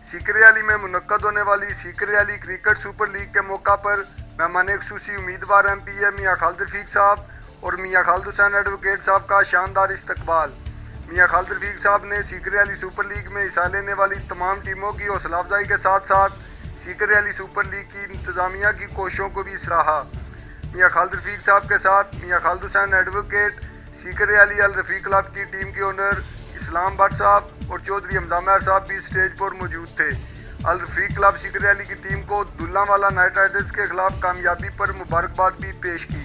सीकरेआली में मुनक्कद होने वाली सीकरेआली क्रिकेट सुपर लीग के मौका पर मेहमान खसूसी उम्मीदवार MP मियाँ खालिद रफीक साहब और मियाँ खालिद हुसैन एडवोकेट साहब का शानदार इस्तकबाल। मियाँ खालिद रफीक साहब ने सीकरेआली सुपर लीग में हिस्सा लेने वाली तमाम टीमों की हौसला अफजाई के साथ साथ सीकरेआली सुपर लीग की इंतजामिया की कोशिशों को भी सराहा। मियाँ खालिद रफीक साहब के साथ मियाँ खालिद हुसैन एडवोकेट, सीकरेआली अल रफीक क्लब की टीम के ओनर इस्लाम भट्ट साहब और चौधरी हमजा महर साहब भी स्टेज पर मौजूद थे। अल रफीक क्लब सीकरेआली की टीम को दुल्लावाला नाइट राइडर्स के खिलाफ कामयाबी पर मुबारकबाद भी पेश की।